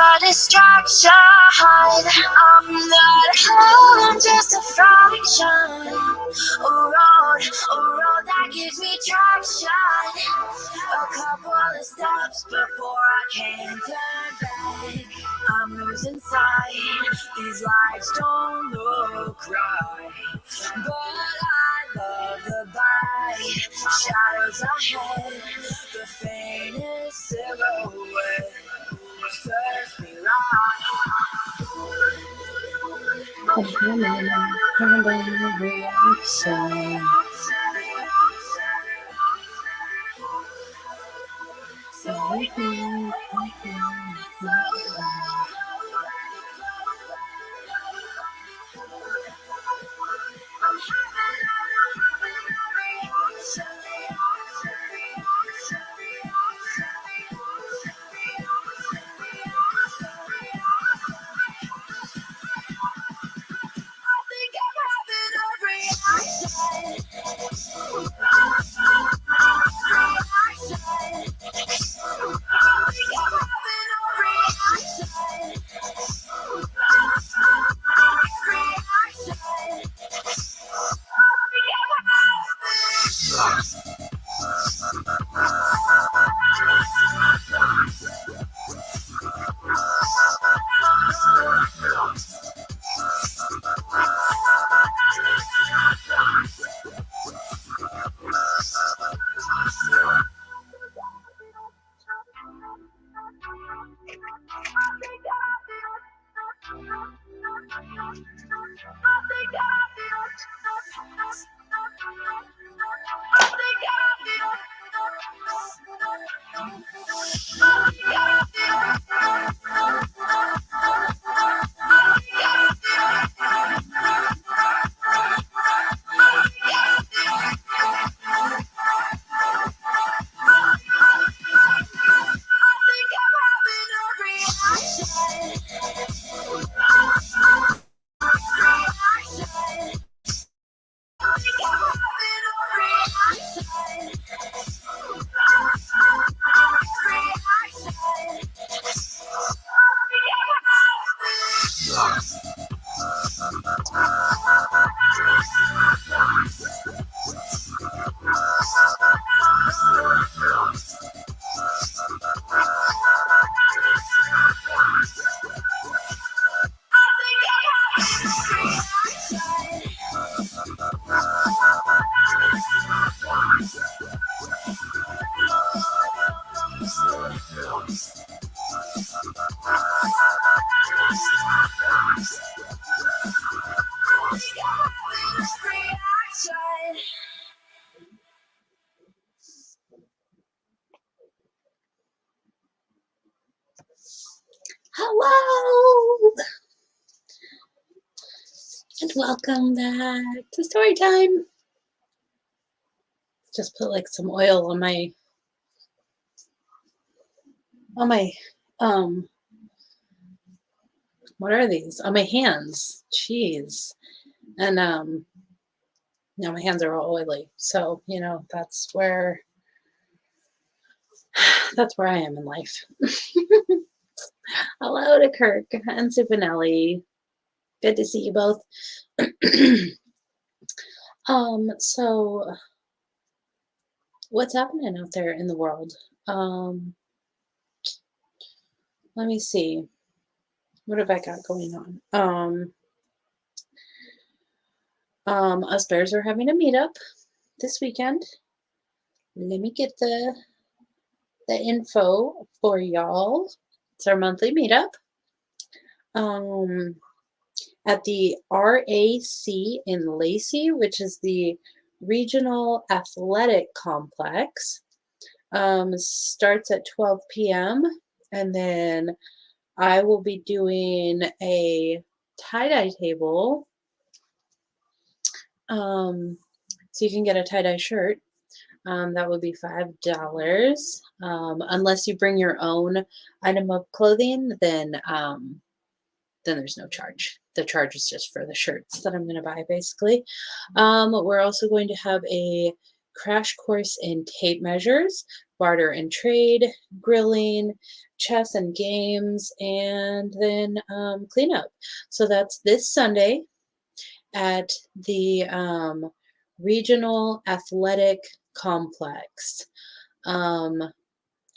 a distraction. I'm not home, just a fraction. A road that gives me traction. A couple of steps before I can turn back. I'm losing sight. These lights don't look right, but I love the bite. Shadows ahead, the faintest silhouette serves me right. Hello and welcome back to story time. Just put like some oil on my what are these? On my hands. Jeez. And now my hands are all oily. So, you know, that's where I am in life. Hello to Kirk and Supinelli. Good to see you both. So what's happening out there in the world? Let me see. What have I got going on? Us bears are having a meetup this weekend. Let me get the info for y'all. It's our monthly meetup. At the RAC in Lacey, which is the Regional Athletic Complex. Starts at 12 p.m. and then I will be doing a tie-dye table. So you can get a tie-dye shirt. That would be $5. Unless you bring your own item of clothing, then there's no charge. The charge is just for the shirts that I'm going to buy, basically. We're also going to have a crash course in tape measures, barter and trade, grilling, chess and games, and then cleanup. So that's this Sunday at the Regional Athletic Complex. Um,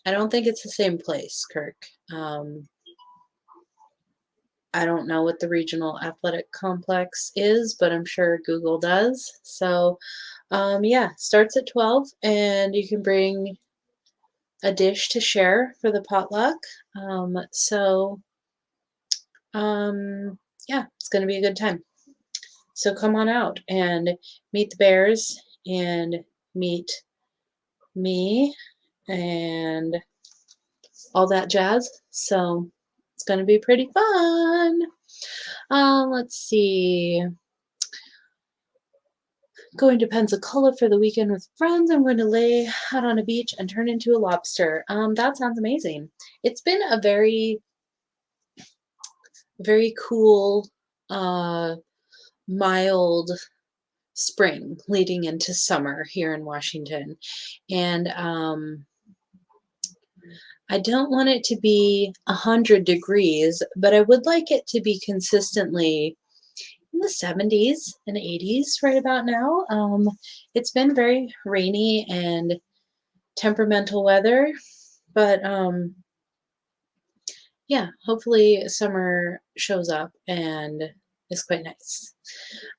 I don't think it's the same place, Kirk. I don't know what the Regional Athletic Complex is, but I'm sure Google does. So, yeah, starts at 12, and you can bring a dish to share for the potluck. So, yeah, it's going to be a good time. So come on out and meet the bears and meet me and all that jazz. So it's going to be pretty fun. Let's see. Going to Pensacola for the weekend with friends. I'm going to lay out on a beach and turn into a lobster. That sounds amazing. It's been a very, very cool, mild spring leading into summer here in Washington. And I don't want it to be 100 degrees, but I would like it to be consistently in the 70s and 80s right about now. It's been very rainy and temperamental weather, but yeah, hopefully summer shows up and is quite nice.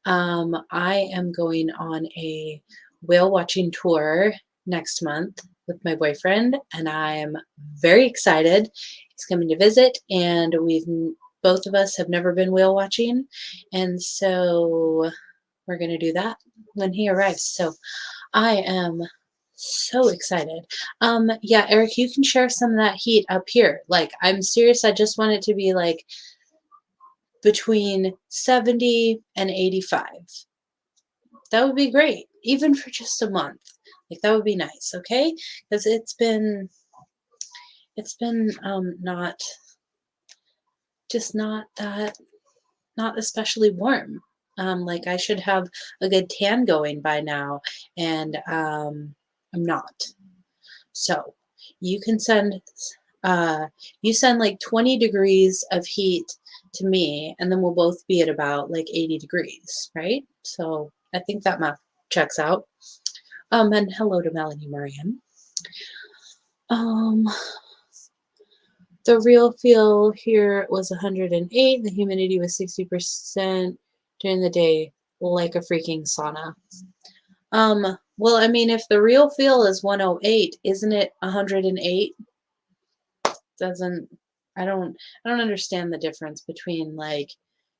I am going on a whale watching tour next month with my boyfriend, and I'm very excited. He's coming to visit, and both of us have never been whale watching, and so we're going to do that when he arrives. So I am so excited. Yeah, Eric, you can share some of that heat up here. Like, I'm serious. I just want it to be like between 70 and 85. That would be great, even for just a month. Like, that would be nice, okay? Because it's been not just not that not especially warm. Like, I should have a good tan going by now, and I'm not. So you can send you send like 20 degrees of heat to me, and then we'll both be at about like 80 degrees, right? So I think that math checks out. And hello to Melanie Moran. Um, the real feel here was 108. The humidity was 60% during the day, like a freaking sauna. Well, I mean, if the real feel is 108, isn't it 108? Doesn't I don't understand the difference between like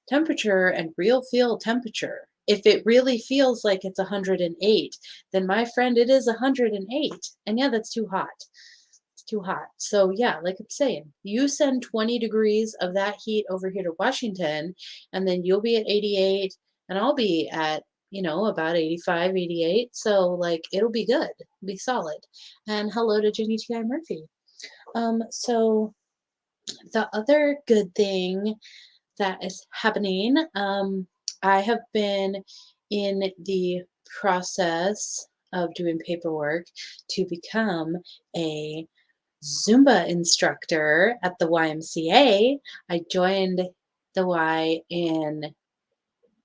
temperature and real feel temperature. If it really feels like it's 108, then my friend, it is 108. And yeah, that's too hot. It's too hot. So yeah, like I'm saying, you send 20 degrees of that heat over here to Washington, and then you'll be at 88, and I'll be at, about 85, 88. So like it'll be good. It'll be solid. And hello to Jenny T.I. Murphy. So the other good thing that is happening, I have been in the process of doing paperwork to become a Zumba instructor at the YMCA. I joined the Y in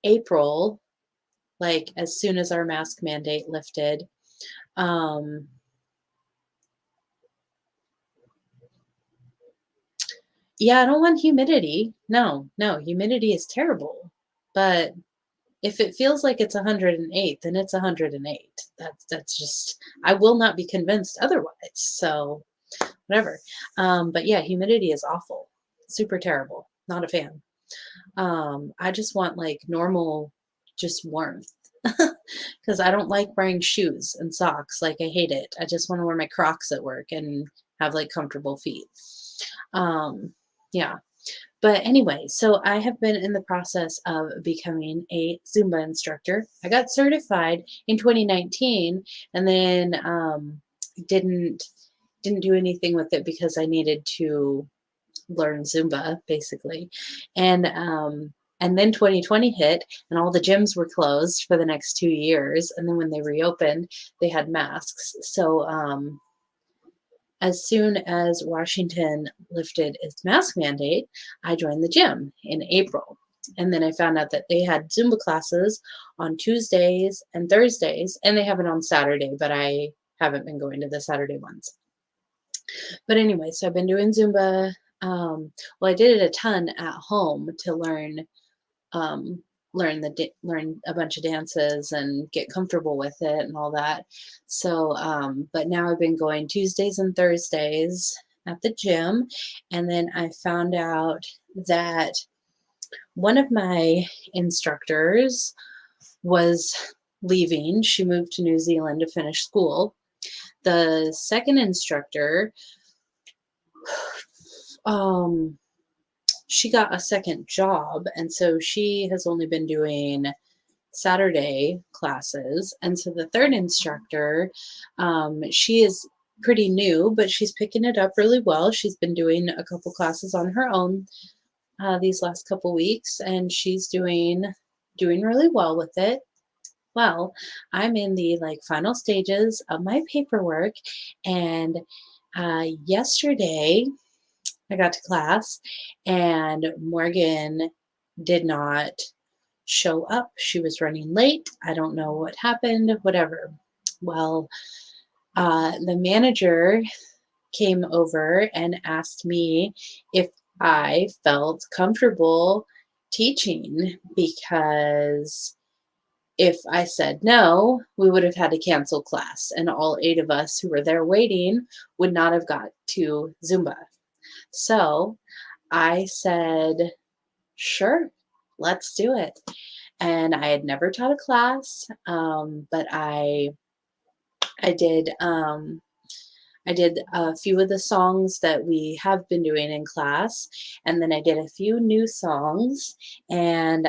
April, like as soon as our mask mandate lifted. Um, yeah, I don't want humidity. No, no, humidity is terrible. But if it feels like it's 108, then it's 108. That's just, I will not be convinced otherwise. So whatever. But yeah, humidity is awful. Super terrible. Not a fan. I just want like normal, just warmth. Because I don't like wearing shoes and socks. Like, I hate it. I just want to wear my Crocs at work and have like comfortable feet. Yeah. But anyway, so I have been in the process of becoming a Zumba instructor. I got certified in 2019, and then didn't do anything with it because I needed to learn Zumba basically, and then 2020 hit, and all the gyms were closed for the next 2 years, and then when they reopened, they had masks. So as soon as Washington lifted its mask mandate, I joined the gym in April. And then I found out that they had Zumba classes on Tuesdays and Thursdays, and they have it on Saturday, but I haven't been going to the Saturday ones. But anyway, so I've been doing Zumba. Well, I did it a ton at home to um, learn a bunch of dances and get comfortable with it and all that. So, but now I've been going Tuesdays and Thursdays at the gym, and then I found out that one of my instructors was leaving. She moved to New Zealand to finish school. The second instructor, um, she got a second job, and so she has only been doing Saturday classes. And so the third instructor, she is pretty new, but she's picking it up really well. She's been doing a couple classes on her own these last couple weeks, and she's doing really well with it. Well, I'm in the like final stages of my paperwork, and yesterday I got to class, and Morgan did not show up. She was running late. I don't know what happened, whatever. Well, the manager came over and asked me if I felt comfortable teaching, because if I said no, we would have had to cancel class, and all 8 of us who were there waiting would not have got to Zumba. So I said, sure, let's do it. And I had never taught a class, but I did I did a few of the songs that we have been doing in class, and then I did a few new songs, and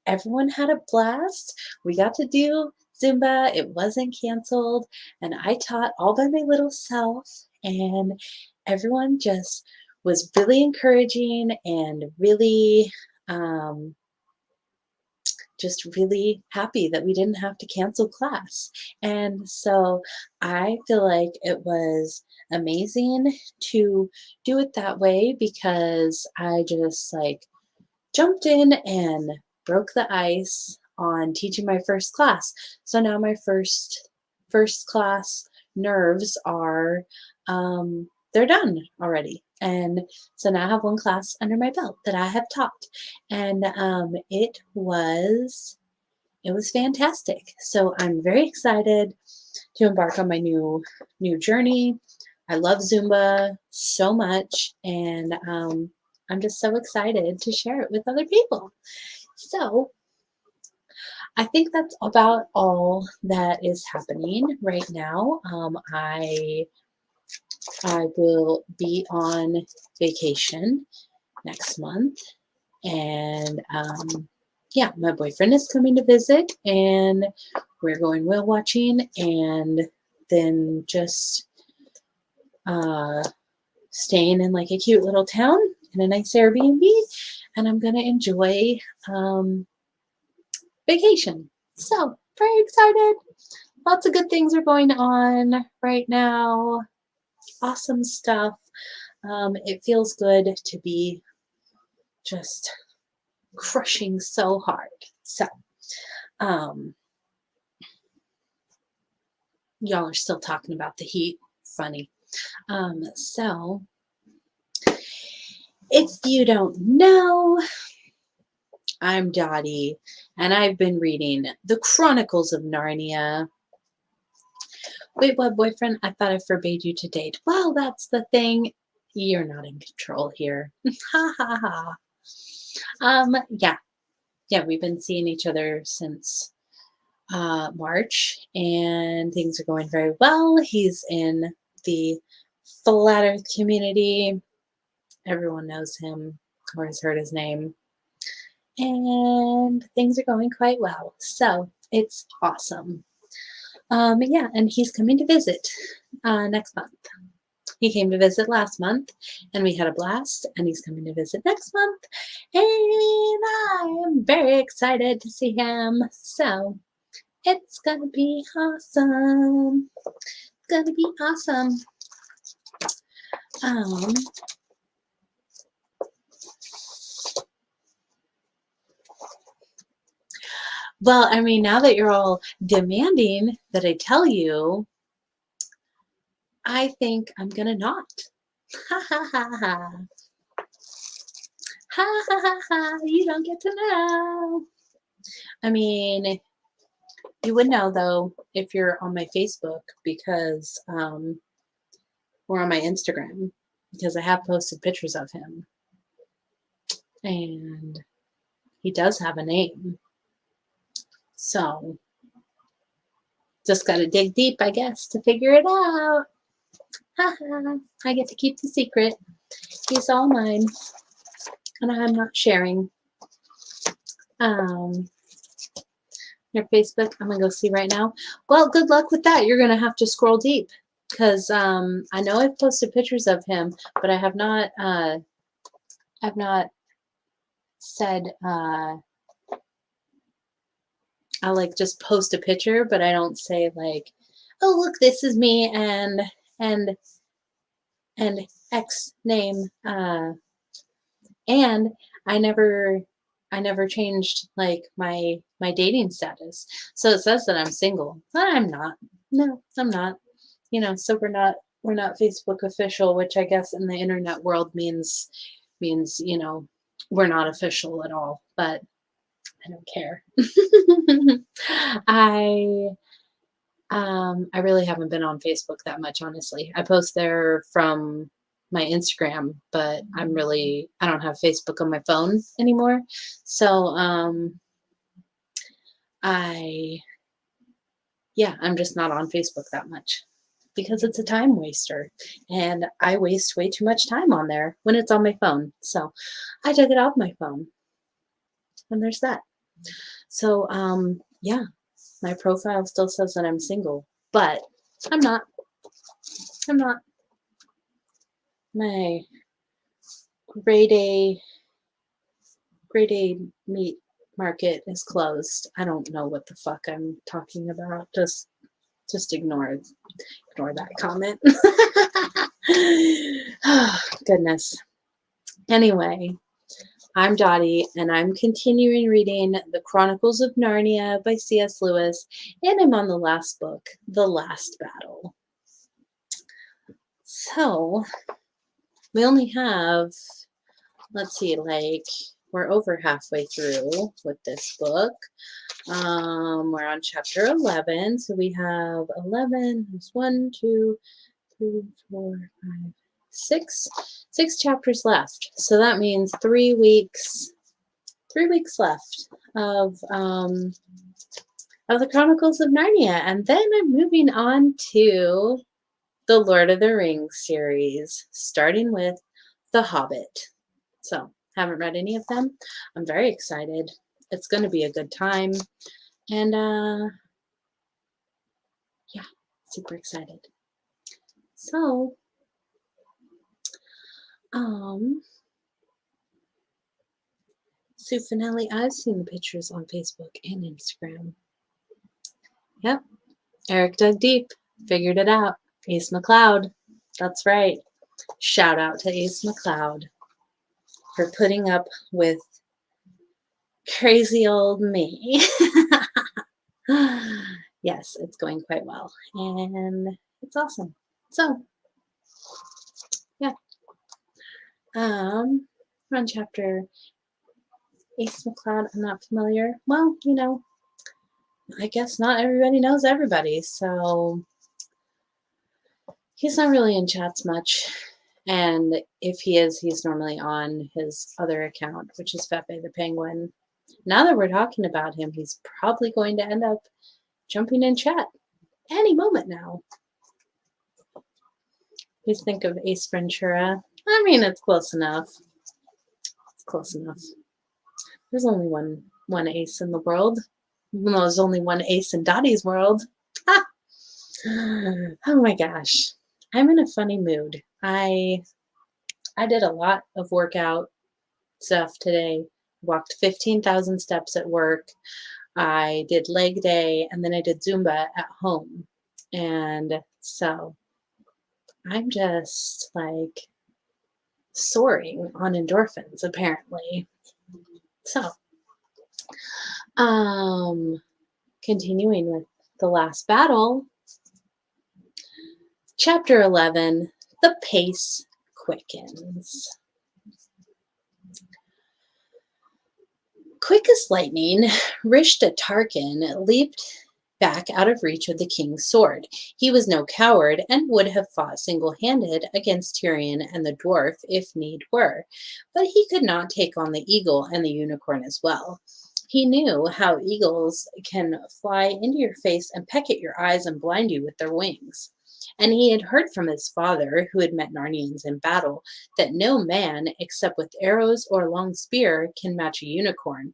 everyone had a blast. We got to do Zumba. It wasn't canceled, and I taught all by my little self, and everyone just was really encouraging and really just really happy that we didn't have to cancel class. And so I feel like it was amazing to do it that way, because I just like jumped in and broke the ice on teaching my first class. So now my first class nerves are they're done already. And so now I have one class under my belt that I have taught. And it was fantastic. So I'm very excited to embark on my new journey. I love Zumba so much, and I'm just so excited to share it with other people. So I think that's about all that is happening right now. I will be on vacation next month, and yeah, my boyfriend is coming to visit, and we're going whale watching, and then just staying in like a cute little town in a nice Airbnb, and I'm gonna enjoy vacation. So very excited. Lots of good things are going on right now. Awesome stuff. It feels good to be just crushing so hard. So, y'all are still talking about the heat. Funny. So, if you don't know, I'm Dottie, and I've been reading the Chronicles of Narnia. Wait, what, boyfriend? I thought I forbade you to date. Well, that's the thing. You're not in control here. Ha ha ha. Yeah, we've been seeing each other since March, and things are going very well. He's in the Flat Earth community. Everyone knows him or has heard his name, and things are going quite well. So it's awesome. Yeah, and he's coming to visit next month. He came to visit last month, and we had a blast, and he's coming to visit next month, and I am very excited to see him. So it's gonna be awesome. It's gonna be awesome. Um, well, I mean, now that you're all demanding that I tell you, I think I'm gonna not. Ha ha ha ha. Ha ha ha ha. You don't get to know. I mean, you would know though if you're on my Facebook because or on my Instagram because I have posted pictures of him and he does have a name. So just got to dig deep, I guess, to figure it out. Haha, I get to keep the secret. He's all mine, and I'm not sharing. Um, your Facebook, I'm gonna go see right now. Well, good luck with that. You're gonna have to scroll deep because I know I've posted pictures of him, but I have not. I've not said. I like just post a picture, but I don't say like, "Oh, look, this is me," and and X name. And I never changed like my dating status. So it says that I'm single. But I'm not. No, I'm not. So we're not Facebook official, which I guess in the internet world means we're not official at all. But I don't care. I I really haven't been on Facebook that much, honestly. I post there from my Instagram, but I don't have Facebook on my phone anymore. So I yeah, I'm just not on Facebook that much because it's a time waster and I waste way too much time on there when it's on my phone. So I took it off my phone and there's that. So yeah, my profile still says that I'm single, but I'm not. I'm not. My grade A grade A meat market is closed. I don't know what the fuck I'm talking about. Just ignore that comment. Oh, goodness. Anyway, I'm Dottie, and I'm continuing reading The Chronicles of Narnia by C.S. Lewis, and I'm on the last book, The Last Battle. So, we only have, let's see, like, we're over halfway through with this book. We're on chapter 11, so we have 11, there's 1, 2, 3, 4, 5, 6 chapters left. So that means 3 weeks left of the Chronicles of Narnia, and then I'm moving on to the Lord of the Rings series, starting with The Hobbit. So, haven't read any of them. I'm very excited. It's going to be a good time. And yeah, super excited. So, Sue Finelli, I've seen the pictures on Facebook and Instagram. Yep, Eric dug deep, figured it out. Ace McLeod, that's right. Shout out to Ace McLeod for putting up with crazy old me. Yes, it's going quite well, and it's awesome. So, yeah, we're on chapter Ace McLeod. I'm not familiar. Well, I guess not everybody knows everybody, so he's not really in chats much. And if he is, he's normally on his other account, which is Fefe the Penguin. Now that we're talking about him, he's probably going to end up jumping in chat any moment now. Please think of Ace Ventura. I mean, it's close enough. It's close enough. There's only one ace in the world. Even though there's only one ace in Dottie's world. Ah! Oh my gosh. I'm in a funny mood. I did a lot of workout stuff today. Walked 15,000 steps at work. I did leg day and then I did Zumba at home. And so I'm just like soaring on endorphins, apparently. So, um, continuing with the last battle, chapter 11, the pace quickens. Quick as lightning, Rishta Tarkin leaped back out of reach of the king's sword. He was no coward and would have fought single-handed against Tyrion and the dwarf if need were, but he could not take on the eagle and the unicorn as well. He knew how eagles can fly into your face and peck at your eyes and blind you with their wings. And he had heard from his father, who had met Narnians in battle, that no man, except with arrows or a long spear, can match a unicorn.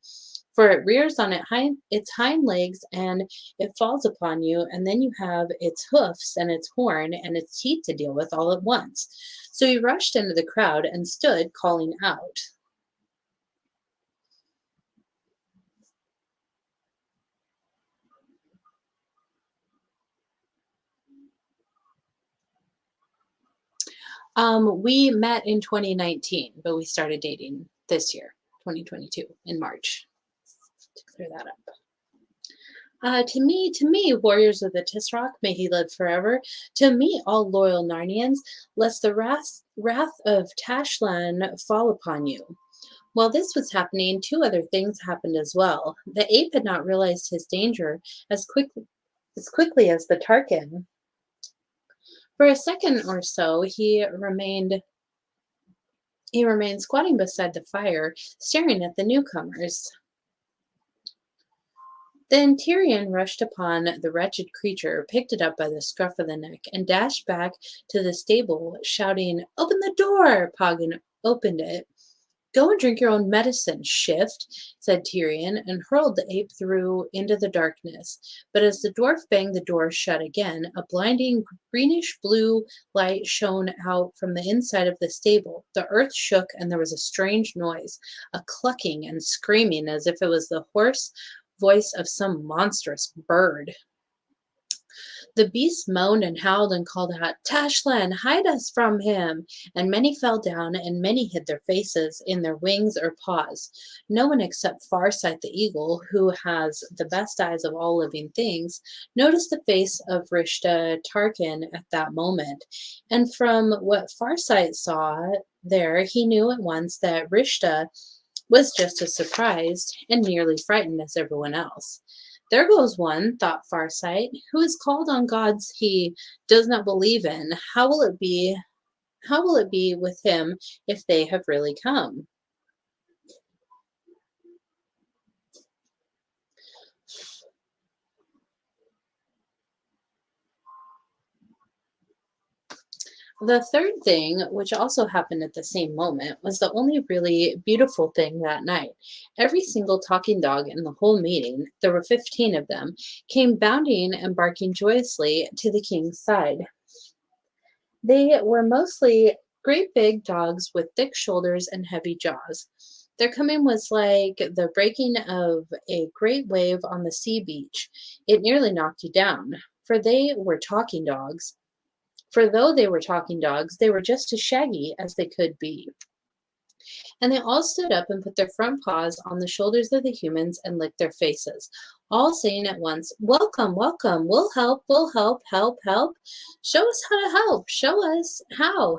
For it rears on its hind legs and it falls upon you, and then you have its hoofs and its horn and its teeth to deal with all at once. So he rushed into the crowd and stood calling out. We met in 2019, but we started dating this year, 2022, in March. To clear that up. To me, warriors of the Tisrock, may he live forever. To me, all loyal Narnians, lest the wrath of Tashlan fall upon you. While this was happening, two other things happened as well. The ape had not realized his danger as quickly as the Tarkin. For a second or so, he remained squatting beside the fire, staring at the newcomers. Then Tyrion rushed upon the wretched creature, picked it up by the scruff of the neck, and dashed back to the stable, shouting, "Open the door!" Poggin opened it. "Go and drink your own medicine, shift," said Tyrion, and hurled the ape through into the darkness. But as the dwarf banged the door shut again, a blinding greenish-blue light shone out from the inside of the stable. The earth shook, and there was a strange noise, a clucking and screaming as if it was the hoarse voice of some monstrous bird. The beast moaned and howled and called out, "Tashlan, hide us from him!" And many fell down, and many hid their faces in their wings or paws. No one except Farsight the eagle, who has the best eyes of all living things, noticed the face of Rishta Tarkin at that moment. And from what Farsight saw there, he knew at once that Rishta was just as surprised and nearly frightened as everyone else. "There goes one," thought Farsight, "who is called on gods he does not believe in. How will it be? How will it be with him if they have really come?" The third thing, which also happened at the same moment, was the only really beautiful thing that night. Every single talking dog in the whole meeting, there were 15 of them, came bounding and barking joyously to the king's side. They were mostly great big dogs with thick shoulders and heavy jaws. Their coming was like the breaking of a great wave on the sea beach. It nearly knocked you down, for they were talking dogs. For though they were talking dogs, they were just as shaggy as they could be. And they all stood up and put their front paws on the shoulders of the humans and licked their faces, all saying at once, "Welcome, welcome, we'll help, help, help. Show us how to help, show us how.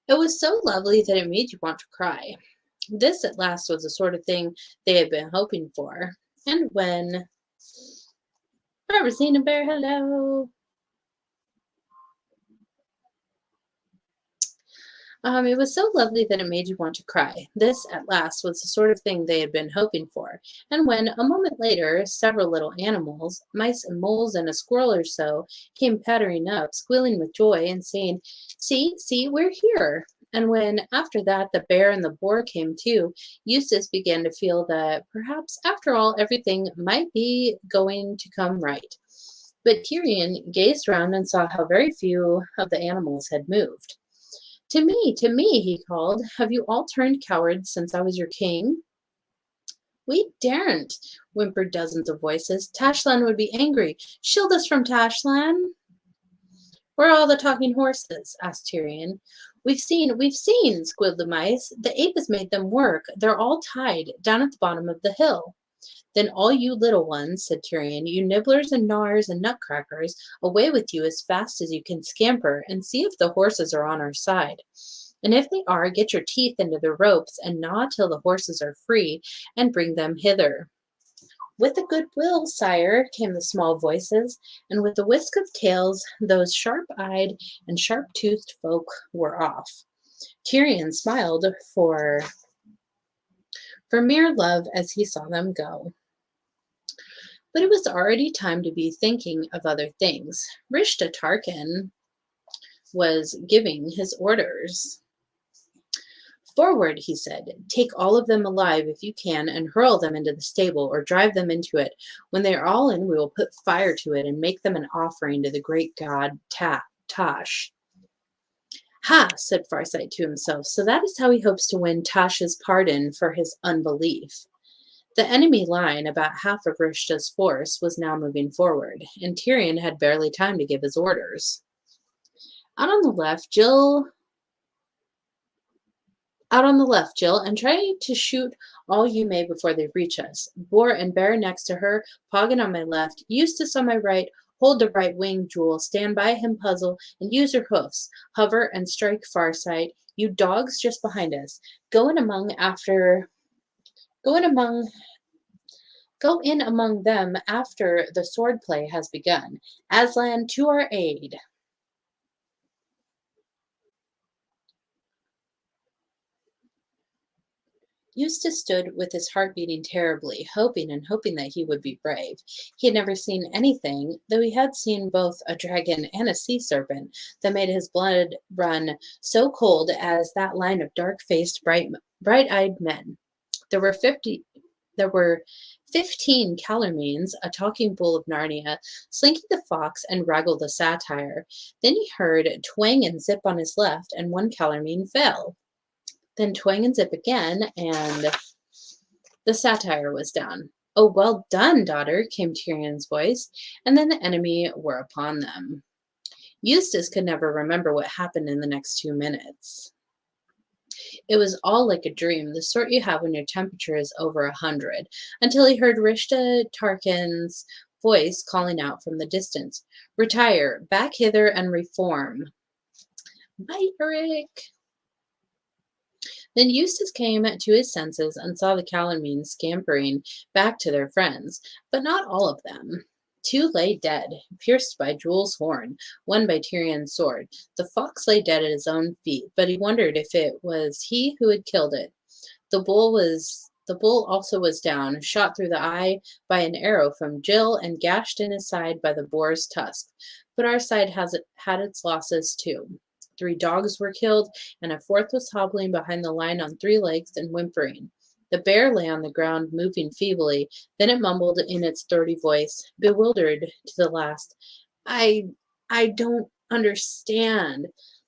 It was so lovely that it made you want to cry. This at last was the sort of thing they had been hoping for. And when ever seen a bear, hello. It was so lovely that it made you want to cry. This, at last, was the sort of thing they had been hoping for. And when, a moment later, several little animals, mice and moles and a squirrel or so, came pattering up, squealing with joy and saying, "See, see, we're here." And when, after that, the bear and the boar came too, Eustace began to feel that perhaps, after all, everything might be going to come right. But Tyrion gazed round and saw how very few of the animals had moved. To me," he called. "Have you all turned cowards since I was your king?" "We daren't," whimpered dozens of voices. "Tashlan would be angry. Shield us from Tashlan." Where are all the talking horses? Asked Tyrion. We've seen, squealed the mice. The ape has made them work. They're all tied down at the bottom of the hill. Then all you little ones, said Tyrion, you nibblers and gnawers and nutcrackers, away with you as fast as you can scamper, and see if the horses are on our side. And if they are, get your teeth into the ropes and gnaw till the horses are free, and bring them hither. With a good will, sire, came the small voices, and with a whisk of tails, those sharp-eyed and sharp-toothed folk were off. Tyrion smiled for mere love as he saw them go. But it was already time to be thinking of other things. Rishta Tarkin was giving his orders. Forward, he said. Take all of them alive if you can and hurl them into the stable or drive them into it. When they are all in, we will put fire to it and make them an offering to the great god Tosh. Ha, said Farsight to himself, so that is how he hopes to win Tosh's pardon for his unbelief. The enemy line, about half of Rishta's force, was now moving forward, and Tyrion had barely time to give his orders. Out on the left, Jill, and try to shoot all you may before they reach us. Boar and Bear next to her, Poggin on my left, Eustace on my right, hold the right wing, Jewel, stand by him, Puzzle, and use your hoofs. Hover and strike Farsight. You dogs just behind us. Go in among them after the sword play has begun. Aslan, to our aid. Eustace stood with his heart beating terribly, hoping and hoping that he would be brave. He had never seen anything, though he had seen both a dragon and a sea serpent, that made his blood run so cold as that line of dark-faced, bright-eyed men. There were 15 Calormenes, a talking bull of Narnia, Slinky the fox, and Raggle the satyr. Then he heard twang and zip on his left, and one Calormene fell. Then twang and zip again, and the satyr was down. Oh, well done, daughter, came Tyrion's voice, and then the enemy were upon them. Eustace could never remember what happened in the next 2 minutes. It was all like a dream, the sort you have when your temperature is over 100, until he heard Rishta Tarkin's voice calling out from the distance. Retire, back hither and reform. Bye, Eric. Then Eustace came to his senses and saw the Calormenes scampering back to their friends, but not all of them. 2 lay dead, pierced by Jewel's horn, 1 by Tyrion's sword. The fox lay dead at his own feet, but he wondered if it was he who had killed it. The bull also was down, shot through the eye by an arrow from Jill and gashed in his side by the boar's tusk. But our side had its losses too. 3 dogs were killed, and a 4th was hobbling behind the line on 3 legs and whimpering. The bear lay on the ground, moving feebly. Then it mumbled in its throaty voice, bewildered to the last. I don't understand.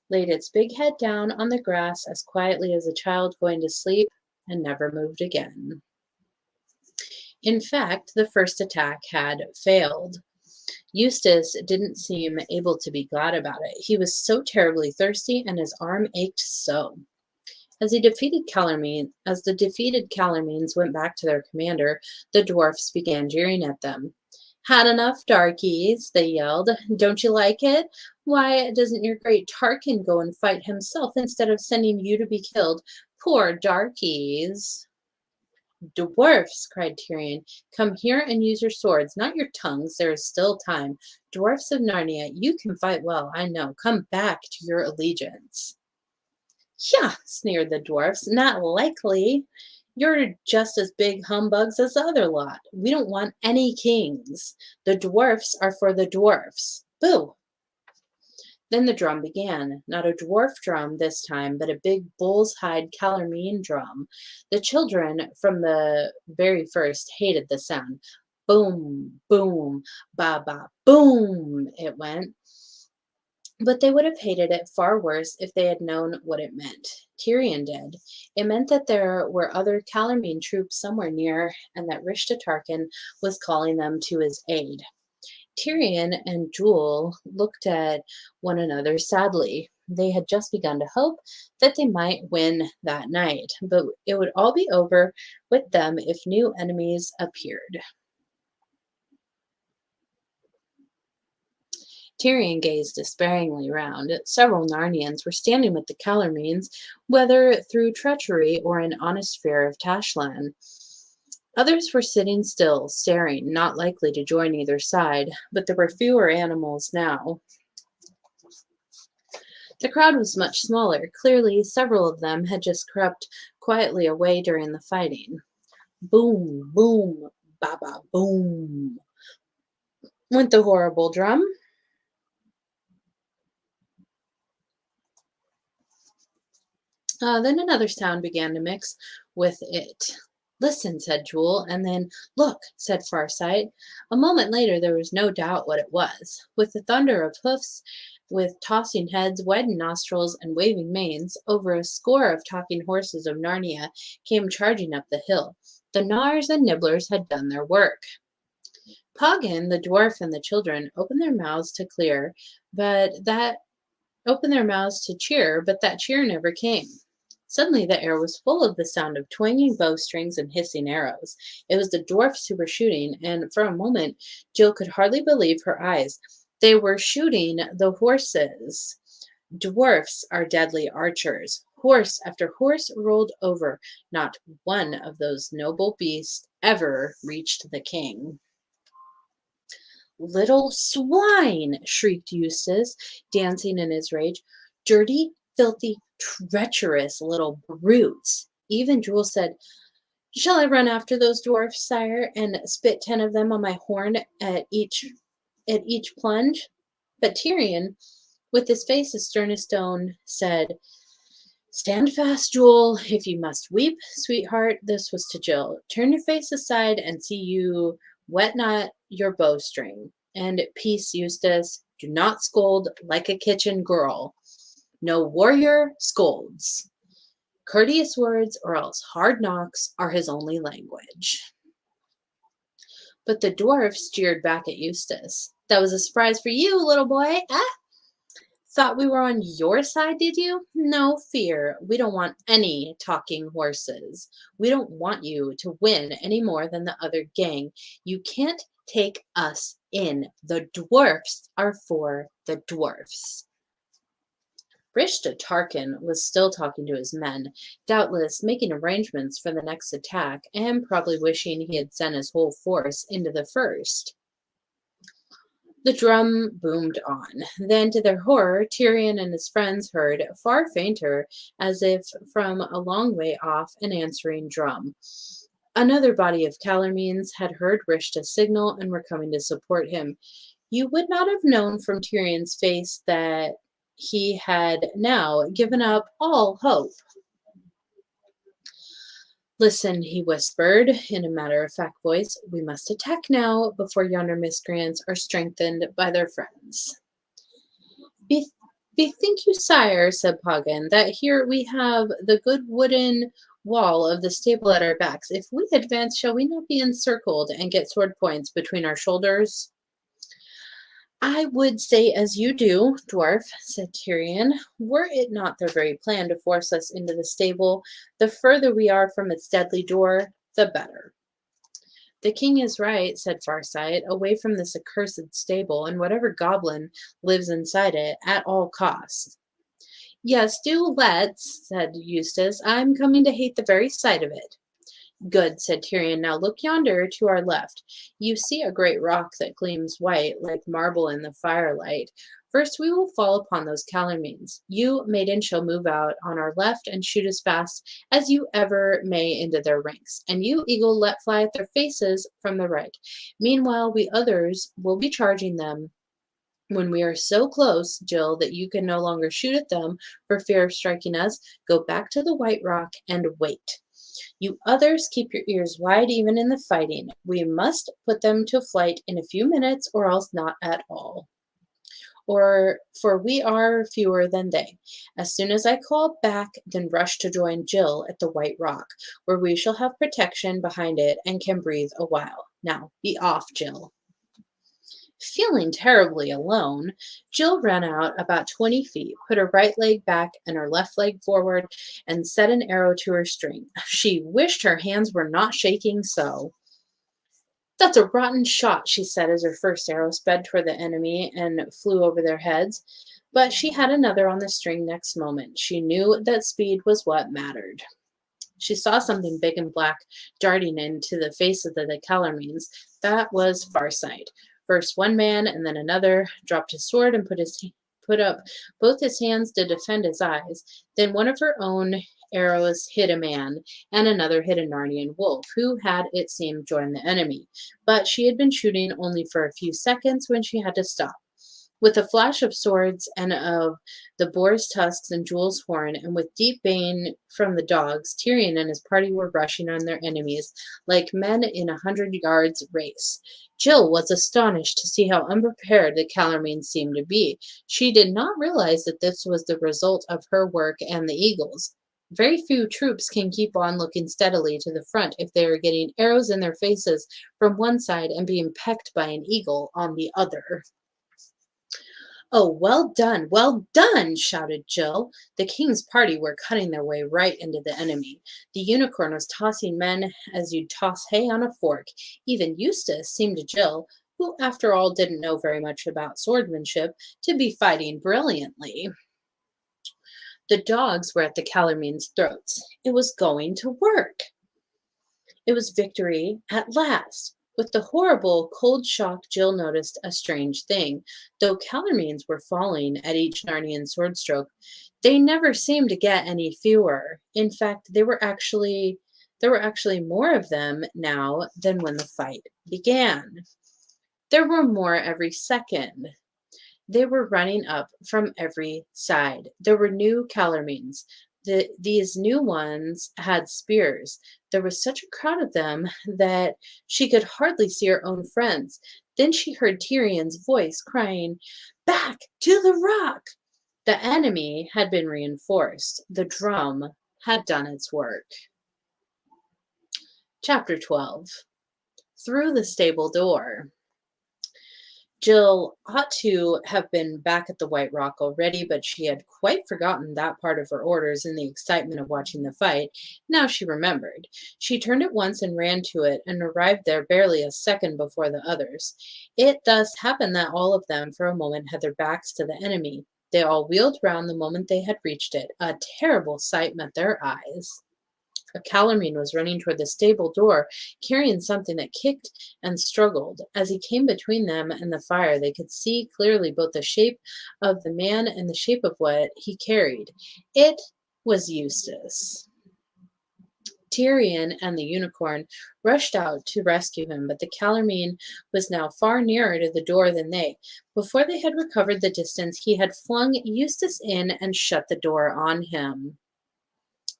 Laid its big head down on the grass as quietly as a child going to sleep, and never moved again. In fact, the first attack had failed. Eustace didn't seem able to be glad about it. He was so terribly thirsty, and his arm ached so. As the defeated Calormenes went back to their commander, the dwarfs began jeering at them. Had enough, darkies, they yelled. Don't you like it? Why doesn't your great Tarkin go and fight himself instead of sending you to be killed? Poor darkies. Dwarfs, cried Tyrion, come here and use your swords, not your tongues. There is still time. Dwarfs of Narnia, you can fight well, I know. Come back to your allegiance. Yeah, sneered the dwarfs, not likely. You're just as big humbugs as the other lot. We don't want any kings. The dwarfs are for the dwarfs. Boo! Then the drum began, not a dwarf drum this time, but a big bull's hide Calormene drum. The children from the very first hated the sound. Boom, boom, ba ba, boom, it went. But they would have hated it far worse if they had known what it meant. Tyrion did. It meant that there were other Calormene troops somewhere near, and that Rishta Tarkin was calling them to his aid. Tyrion and Jewel looked at one another sadly. They had just begun to hope that they might win that night, but it would all be over with them if new enemies appeared. Tyrion gazed despairingly round. Several Narnians were standing with the Calormenes, whether through treachery or an honest fear of Tashlan. Others were sitting still, staring, not likely to join either side, but there were fewer animals now. The crowd was much smaller. Clearly, several of them had just crept quietly away during the fighting. Boom, boom, ba ba boom, went the horrible drum. Then another sound began to mix with it. Listen, said Jewel, and then look, said Farsight. A moment later, there was no doubt what it was. With the thunder of hoofs, with tossing heads, widened nostrils, and waving manes, over a score of talking horses of Narnia came charging up the hill. The gnawers and nibblers had done their work. Poggin, the dwarf, and the children opened their mouths to clear, but that opened their mouths to cheer, but that cheer never came. Suddenly the air was full of the sound of twanging bowstrings and hissing arrows. It was the dwarfs who were shooting, and for a moment Jill could hardly believe her eyes. They were shooting the horses. Dwarfs are deadly archers. Horse after horse rolled over. Not one of those noble beasts ever reached the king. Little swine! Shrieked Eustace, dancing in his rage. Dirty, filthy, treacherous little brutes. Even Jewel said, Shall I run after those dwarfs, sire, and spit 10 of them on my horn at each plunge? But Tyrion, with his face as stern as stone, said, Stand fast, Jewel, if you must weep, sweetheart. This was to Jill. Turn your face aside and see you wet not your bowstring. And peace, Eustace. Do not scold like a kitchen girl. No warrior scolds. Courteous words or else hard knocks are his only language. But the dwarfs jeered back at Eustace. That was a surprise for you, little boy. Ah, thought we were on your side, did you? No fear. We don't want any talking horses. We don't want you to win any more than the other gang. You can't take us in. The dwarfs are for the dwarfs. Rishta Tarkin was still talking to his men, doubtless making arrangements for the next attack, and probably wishing he had sent his whole force into the first. The drum boomed on. Then, to their horror, Tyrion and his friends heard, far fainter, as if from a long way off, an answering drum. Another body of Calormenes had heard Rishta's signal and were coming to support him. You would not have known from Tyrion's face that he had now given up all hope. Listen, he whispered in a matter-of-fact voice. We must attack now before yonder miscreants are strengthened by their friends. Bethink you, sire, said Poggin, that here we have the good wooden wall of the stable at our backs. If we advance, shall we not be encircled and get sword points between our shoulders? I would say as you do, dwarf, said Tyrion. Were it not their very plan to force us into the stable, the further we are from its deadly door, the better. The king is right, said Farsight, away from this accursed stable, and whatever goblin lives inside it, at all costs. Yes, do let's, said Eustace. I'm coming to hate the very sight of it. Good, said Tyrion. Now look yonder to our left. You see a great rock that gleams white like marble in the firelight. First we will fall upon those Calormenes. You, maiden, shall move out on our left and shoot as fast as you ever may into their ranks. And you, eagle, let fly at their faces from the right. Meanwhile, we others will be charging them. When we are so close, Jill, that you can no longer shoot at them for fear of striking us, go back to the White Rock and wait. You others keep your ears wide even in the fighting. We must put them to flight in a few minutes or else not at all. For we are fewer than they. As soon as I call back, then rush to join Jill at the White Rock, where we shall have protection behind it and can breathe a while. Now, be off, Jill. Feeling terribly alone, Jill ran out about 20 feet, put her right leg back and her left leg forward, and set an arrow to her string. She wished her hands were not shaking so. That's a rotten shot, she said as her first arrow sped toward the enemy and flew over their heads. But she had another on the string next moment. She knew that speed was what mattered. She saw something big and black darting into the face of the Calormenes. That was Farsight. First one man and then another dropped his sword and put up both his hands to defend his eyes. Then one of her own arrows hit a man, and another hit a Narnian wolf, who had, it seemed, joined the enemy. But she had been shooting only for a few seconds when she had to stop. With a flash of swords and of the boar's tusks and Jewel's horn, and with deep baying from the dogs, Tyrion and his party were rushing on their enemies like men in 100 yards race. Jill was astonished to see how unprepared the Calormenes seemed to be. She did not realize that this was the result of her work and the eagles. Very few troops can keep on looking steadily to the front if they are getting arrows in their faces from one side and being pecked by an eagle on the other. "Oh, well done!" shouted Jill. The king's party were cutting their way right into the enemy. The unicorn was tossing men as you'd toss hay on a fork. Even Eustace seemed to Jill, who after all didn't know very much about swordsmanship, to be fighting brilliantly. The dogs were at the Calormenes' throats. It was going to work. It was victory at last. With the horrible cold shock, Jill noticed a strange thing. Though Calormenes were falling at each Narnian sword stroke, they never seemed to get any fewer. In fact, there were actually more of them now than when the fight began. There were more every second. They were running up from every side. There were new Calormenes. These new ones had spears. There was such a crowd of them that she could hardly see her own friends. Then she heard Tyrion's voice crying, "Back to the rock!" The enemy had been reinforced. The drum had done its work. Chapter 12. Through the stable door. Jill ought to have been back at the White Rock already, but she had quite forgotten that part of her orders in the excitement of watching the fight. Now she remembered. She turned at once and ran to it, and arrived there barely a second before the others. It thus happened that all of them for a moment had their backs to the enemy. They all wheeled round the moment they had reached it. A terrible sight met their eyes. A Calormene was running toward the stable door, carrying something that kicked and struggled. As he came between them and the fire, they could see clearly both the shape of the man and the shape of what he carried. It was Eustace. Tyrion and the unicorn rushed out to rescue him, but the Calormene was now far nearer to the door than they. Before they had recovered the distance, he had flung Eustace in and shut the door on him.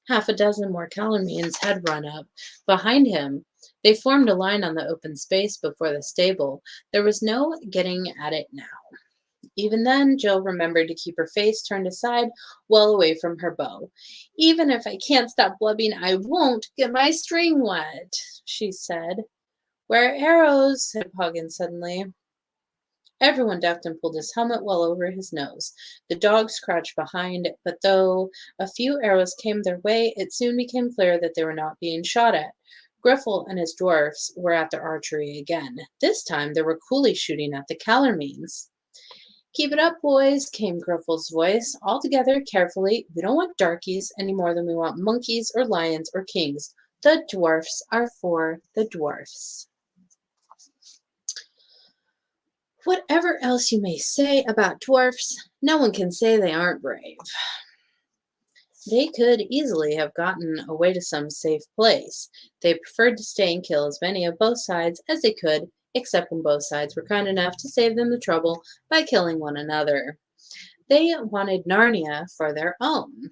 Half a dozen more Calormenes had run up behind him. They formed a line on the open space before the stable. There was no getting at it now. Even then, Jill remembered to keep her face turned aside, well away from her bow. "Even if I can't stop blubbing, I won't get my string wet," she said. "Where are arrows?" said Poggin suddenly. Everyone ducked and pulled his helmet well over his nose. The dogs crouched behind, but though a few arrows came their way, it soon became clear that they were not being shot at. Griffel and his dwarfs were at their archery again. This time they were coolly shooting at the Calormenes. "Keep it up, boys," came Griffel's voice. "All together, carefully. We don't want darkies any more than we want monkeys or lions or kings. The dwarfs are for the dwarfs." Whatever else you may say about dwarfs, no one can say they aren't brave. They could easily have gotten away to some safe place. They preferred to stay and kill as many of both sides as they could, except when both sides were kind enough to save them the trouble by killing one another. They wanted Narnia for their own.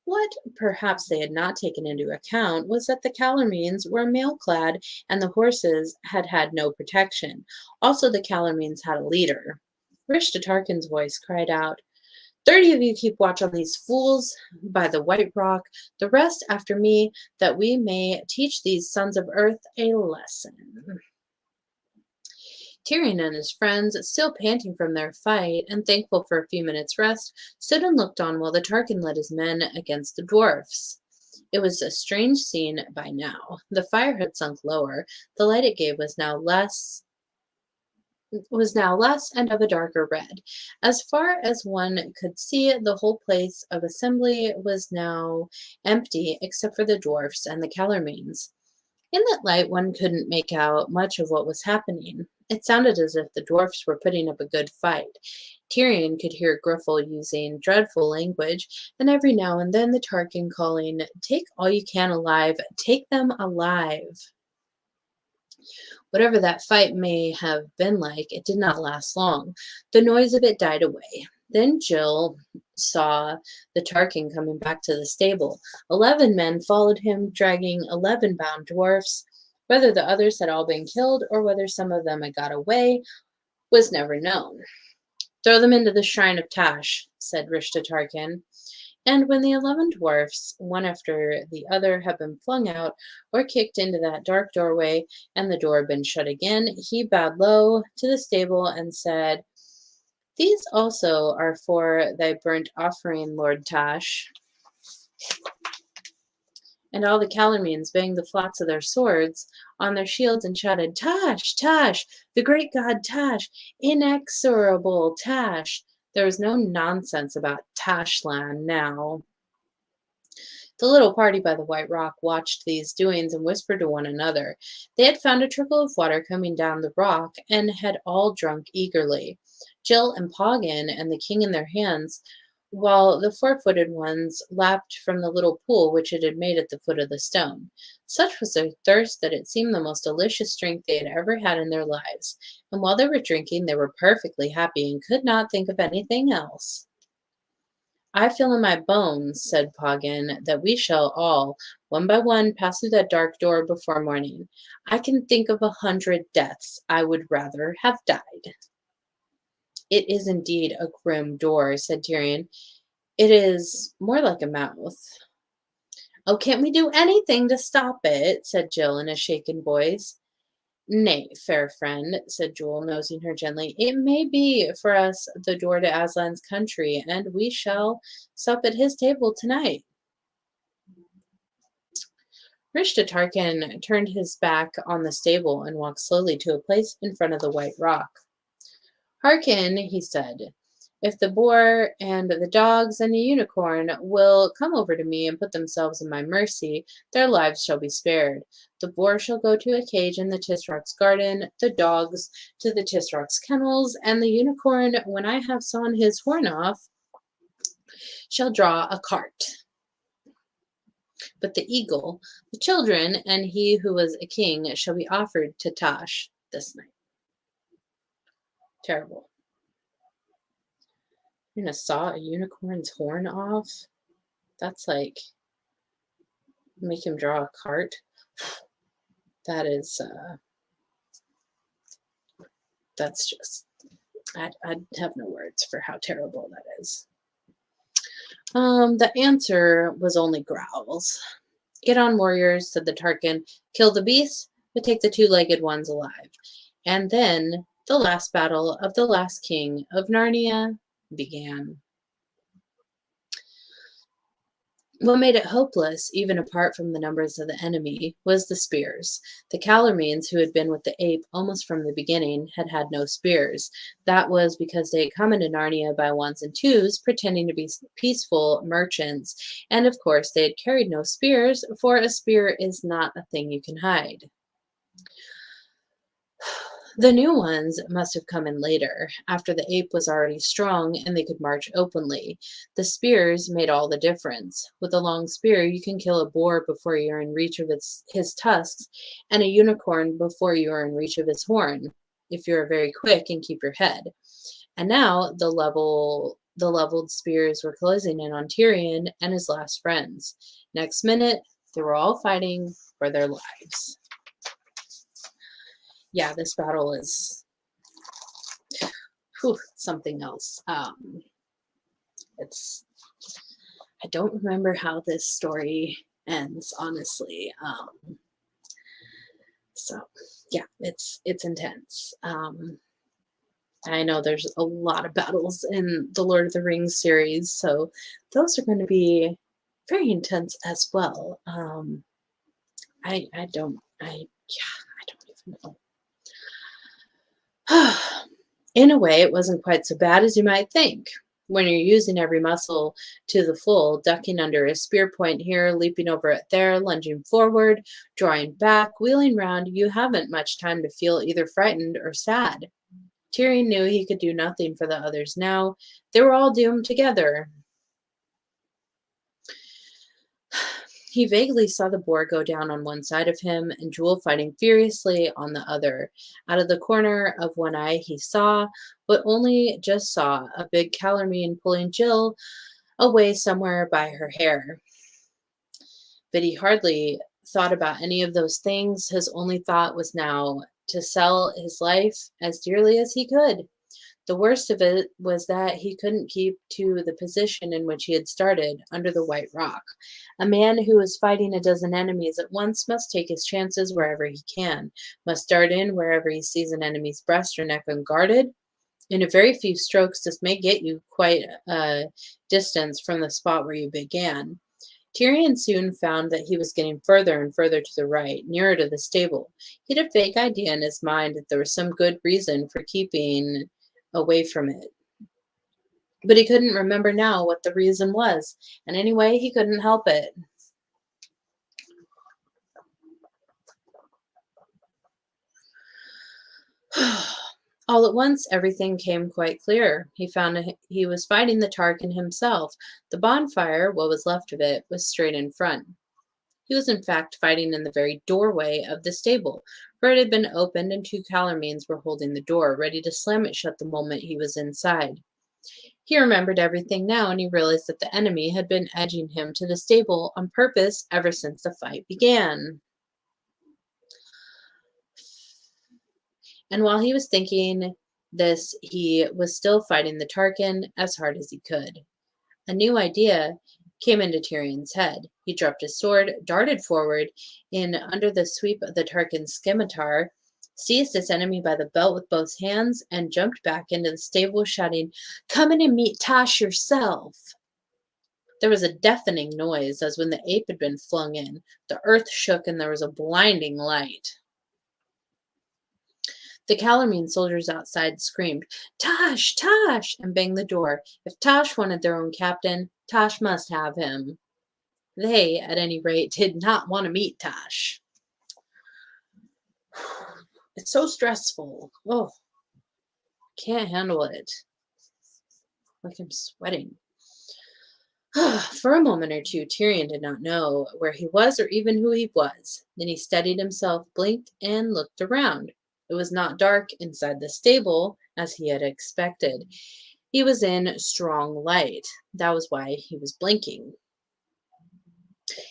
What perhaps they had not taken into account was that the Calormenes were mail-clad and the horses had had no protection. Also, the Calormenes had a leader. Rishta Tarkin's voice cried out, 30 of you keep watch on these fools by the White Rock, the rest after me, that we may teach these sons of earth a lesson." Tyrion and his friends, still panting from their fight and thankful for a few minutes' rest, stood and looked on while the Tarkin led his men against the dwarfs. It was a strange scene by now. The fire had sunk lower. The light it gave was now less and of a darker red. As far as one could see, the whole place of assembly was now empty except for the dwarfs and the Calormenes. In that light, one couldn't make out much of what was happening. It sounded as if the dwarfs were putting up a good fight. Tyrion could hear Griffle using dreadful language, and every now and then the Tarkin calling, "Take all you can alive, take them alive." Whatever that fight may have been like, it did not last long. The noise of it died away. Then Jill saw the Tarkin coming back to the stable. 11 men followed him, dragging 11 bound dwarfs. Whether the others had all been killed or whether some of them had got away was never known. "Throw them into the shrine of Tash," said Rishta Tarkin. And when the 11 dwarfs, one after the other, had been flung out or kicked into that dark doorway, and the door been shut again, he bowed low to the stable and said, "These also are for thy burnt offering, Lord Tash." And all the Calormenes banged the flats of their swords on their shields and shouted, "Tash, Tash, the great god Tash, inexorable Tash." There was no nonsense about Tashland now. The little party by the White Rock watched these doings and whispered to one another. They had found a trickle of water coming down the rock and had all drunk eagerly, Jill and Poggin and the king in their hands, while the four-footed ones lapped from the little pool which it had made at the foot of the stone. Such was their thirst that it seemed the most delicious drink they had ever had in their lives, and while they were drinking they were perfectly happy and could not think of anything else. "I feel in my bones," said Poggin, "that we shall all, one by one, pass through that dark door before morning. I can think of 100 deaths I would rather have died." "It is indeed a grim door," said Tyrion. "It is more like a mouth." "Oh, can't we do anything to stop it?" said Jill in a shaken voice. "Nay, fair friend," said Jewel, nosing her gently, "it may be for us the door to Aslan's country, and we shall sup at his table tonight." Rishta Tarkin turned his back on the stable and walked slowly to a place in front of the White Rock. "Hearken," he said. "If the boar and the dogs and the unicorn will come over to me and put themselves in my mercy, their lives shall be spared. The boar shall go to a cage in the Tisrock's garden, the dogs to the Tisrock's kennels, and the unicorn, when I have sawn his horn off, shall draw a cart. But the eagle, the children, and he who was a king shall be offered to Tash this night." Terrible. You're gonna saw a unicorn's horn off? That's like make him draw a cart. That is that's just I have no words for how terrible that is. The answer was only growls. "Get on, warriors," said the Tarkin. "Kill the beasts, but take the two-legged ones alive." And then the last battle of the last king of Narnia began. What made it hopeless, even apart from the numbers of the enemy, was the spears. The Calormenes, who had been with the ape almost from the beginning, had had no spears. That was because they had come into Narnia by ones and twos, pretending to be peaceful merchants, and of course they had carried no spears, for a spear is not a thing you can hide. The new ones must have come in later, after the ape was already strong and they could march openly. The spears made all the difference. With a long spear, you can kill a boar before you're in reach of his tusks, and a unicorn before you are in reach of his horn, if you're very quick and keep your head. And now the leveled spears were closing in on Tyrion and his last friends. Next minute, they were all fighting for their lives. Yeah, this battle is something else. It's I don't remember how this story ends, honestly. So yeah, it's intense. I know there's a lot of battles in the Lord of the Rings series, so those are going to be very intense as well. I don't I yeah, I don't even know. In a way, it wasn't quite so bad as you might think. When you're using every muscle to the full, ducking under a spear point here, leaping over it there, lunging forward, drawing back, wheeling round, you haven't much time to feel either frightened or sad. Tyrion knew he could do nothing for the others now. They were all doomed together. He vaguely saw the boar go down on one side of him and Jewel fighting furiously on the other. Out of the corner of one eye, he saw, but only just saw, a big Calormene pulling Jill away somewhere by her hair. But he hardly thought about any of those things. His only thought was now to sell his life as dearly as he could. The worst of it was that he couldn't keep to the position in which he had started, under the White Rock. A man who is fighting a dozen enemies at once must take his chances wherever he can, must dart in wherever he sees an enemy's breast or neck unguarded. In a very few strokes, this may get you quite a distance from the spot where you began. Tyrion soon found that he was getting further and further to the right, nearer to the stable. He had a vague idea in his mind that there was some good reason for keeping away from it. But he couldn't remember now what the reason was, and anyway, he couldn't help it. All at once, everything came quite clear. He found he was fighting the Tarkin himself. The bonfire, what was left of it, was straight in front. He was in fact fighting in the very doorway of the stable, for it had been opened and two Calormenes were holding the door, ready to slam it shut the moment he was inside. He remembered everything now, and he realized that the enemy had been edging him to the stable on purpose ever since the fight began. And while he was thinking this, he was still fighting the Tarkin as hard as he could. A new idea came into Tyrion's head. He dropped his sword, darted forward in under the sweep of the Tarkin's scimitar, seized his enemy by the belt with both hands, and jumped back into the stable, shouting, "Come in and meet Tash yourself!" There was a deafening noise as when the ape had been flung in. The earth shook and there was a blinding light. The Calormene soldiers outside screamed, "Tash! Tash!" and banged the door. If Tash wanted their own captain, Tash must have him. They, at any rate, did not want to meet Tash. It's so stressful. Oh, can't handle it. Like I'm sweating. For a moment or two, Tyrion did not know where he was or even who he was. Then he steadied himself, blinked, and looked around. It was not dark inside the stable, as he had expected. He was in strong light. That was why he was blinking.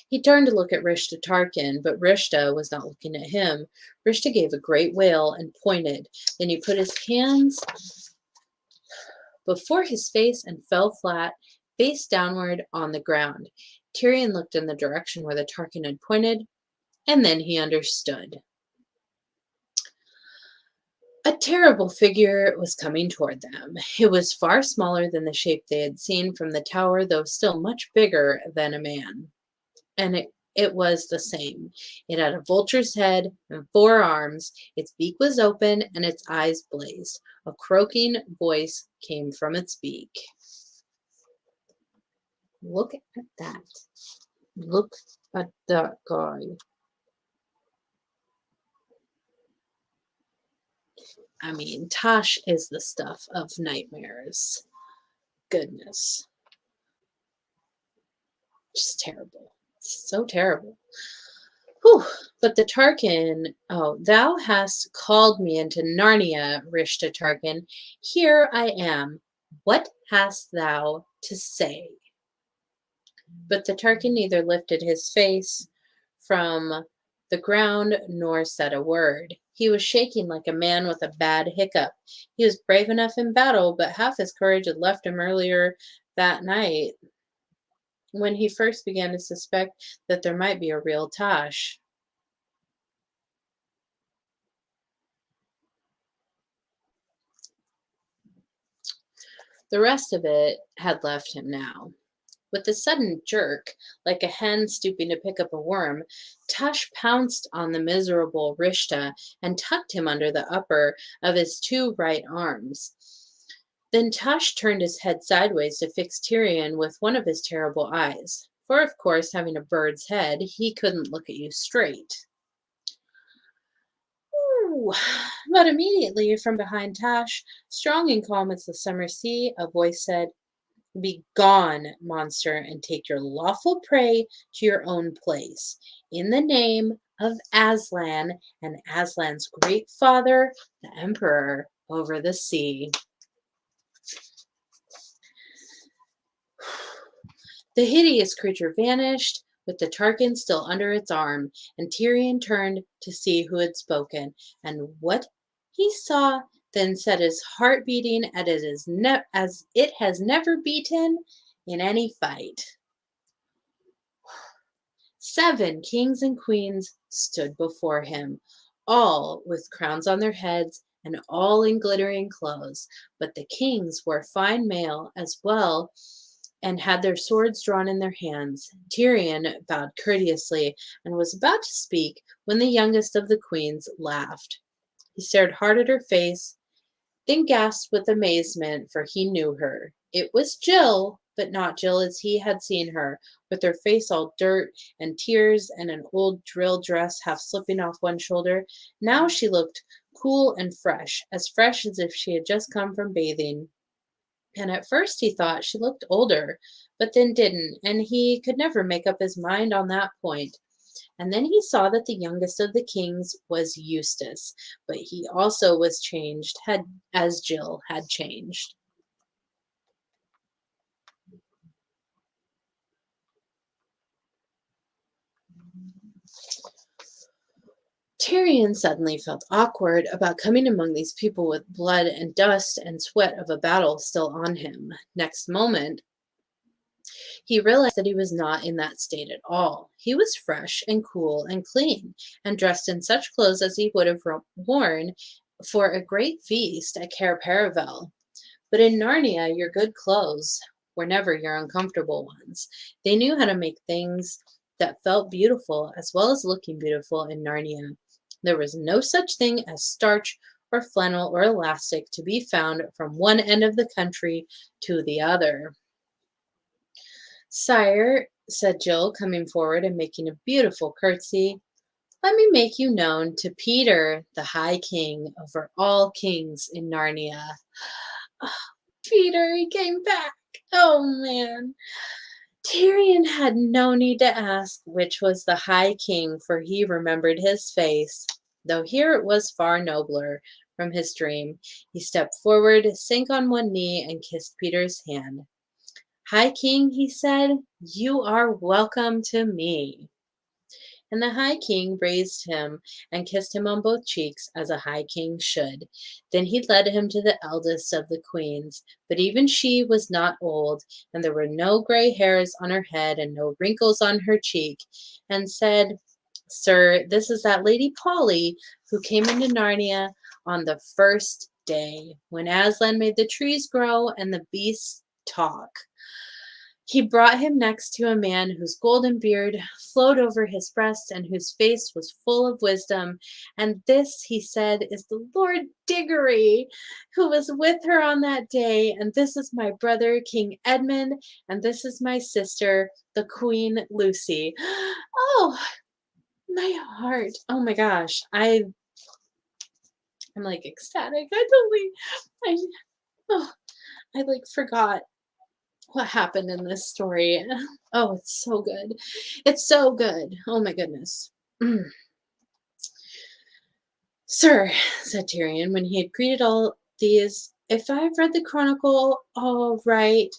He turned to look at Rishta Tarkin, but Rishta was not looking at him. Rishta gave a great wail and pointed. Then he put his hands before his face and fell flat, face downward on the ground. Tyrion looked in the direction where the Tarkin had pointed, and then he understood. A terrible figure was coming toward them. It was far smaller than the shape they had seen from the tower, though still much bigger than a man. And it was the same. It had a vulture's head and 4 arms. Its beak was open and its eyes blazed. A croaking voice came from its beak. Look at that. Look at that guy. I mean, Tosh is the stuff of nightmares. Goodness. Just terrible. So terrible. Whew. But the Tarkin, oh, thou hast called me into Narnia, Rishta Tarkin. Here I am. What hast thou to say? But the Tarkin neither lifted his face from the ground nor said a word. He was shaking like a man with a bad hiccup. He was brave enough in battle, but half his courage had left him earlier that night when he first began to suspect that there might be a real Tosh. The rest of it had left him now. With a sudden jerk, like a hen stooping to pick up a worm, Tush pounced on the miserable Rishta and tucked him under the upper of his two right arms. Then Tush turned his head sideways to fix Tyrion with one of his terrible eyes, for of course, having a bird's head, he couldn't look at you straight. Ooh. But immediately from behind Tush, strong and calm as the summer sea, a voice said, "Be gone, monster, and take your lawful prey to your own place, in the name of Aslan and Aslan's great father, the Emperor over the sea." The hideous creature vanished, with the Tarkin still under its arm, and Tyrion turned to see who had spoken, and what he saw then set his heart beating as it has never beaten in any fight. 7 kings and queens stood before him, all with crowns on their heads and all in glittering clothes, but the kings wore fine mail as well and had their swords drawn in their hands. Tyrion bowed courteously and was about to speak when the youngest of the queens laughed. He stared hard at her face, then gasped with amazement, for he knew her. It was Jill, but not Jill as he had seen her, with her face all dirt and tears and an old drill dress half slipping off one shoulder. Now she looked cool and fresh as if she had just come from bathing. And at first he thought she looked older, but then didn't, and he could never make up his mind on that point. And then he saw that the youngest of the kings was Eustace, but he also was changed, as Jill had changed. Tyrion suddenly felt awkward about coming among these people with blood and dust and sweat of a battle still on him. Next moment, he realized that he was not in that state at all. He was fresh and cool and clean, and dressed in such clothes as he would have worn for a great feast at Cair Paravel. But in Narnia, your good clothes were never your uncomfortable ones. They knew how to make things that felt beautiful as well as looking beautiful in Narnia. There was no such thing as starch or flannel or elastic to be found from one end of the country to the other. "Sire," said Jill, coming forward and making a beautiful curtsy, "let me make you known to Peter, the High King over all kings in Narnia." Oh, Peter, he came back. Oh man. Tyrion had no need to ask which was the High King, for he remembered his face, though here it was far nobler from his dream. He stepped forward, sank on one knee, and kissed Peter's hand. "High King," he said, "you are welcome to me." And the High King raised him and kissed him on both cheeks, as a High King should. Then he led him to the eldest of the queens, but even she was not old, and there were no gray hairs on her head and no wrinkles on her cheek, and said, "Sir, this is that Lady Polly who came into Narnia on the first day, when Aslan made the trees grow and the beasts talk. He brought him next to a man whose golden beard flowed over his breast and whose face was full of wisdom. And this," he said, "is the Lord Diggory, who was with her on that day. And this is my brother, King Edmund. And this is my sister, the Queen Lucy." Oh, my heart. Oh my gosh. I'm like ecstatic. I, oh, I like forgot what happened in this story. Oh, it's so good. It's so good. Oh my goodness. Mm. "Sir," said Tyrion, when he had greeted all these, "if I've read the Chronicle all right,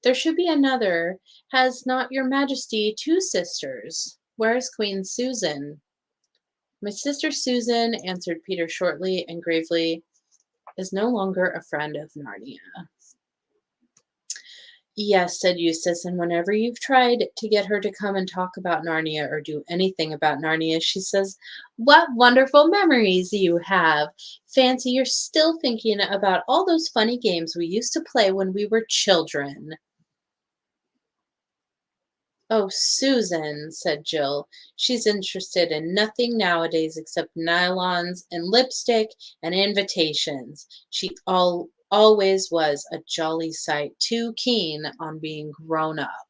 there should be another. Has not your Majesty 2 sisters? Where's Queen Susan?" "My sister Susan," answered Peter shortly and gravely, "is no longer a friend of Narnia." Yes, said Eustace, and whenever you've tried to get her to come and talk about Narnia or do anything about Narnia, she says, "What wonderful memories you have. Fancy you're still thinking about all those funny games we used to play when we were children." "Oh, Susan," said Jill, "she's interested in nothing nowadays except nylons and lipstick and invitations. She always was a jolly sight too keen on being grown up."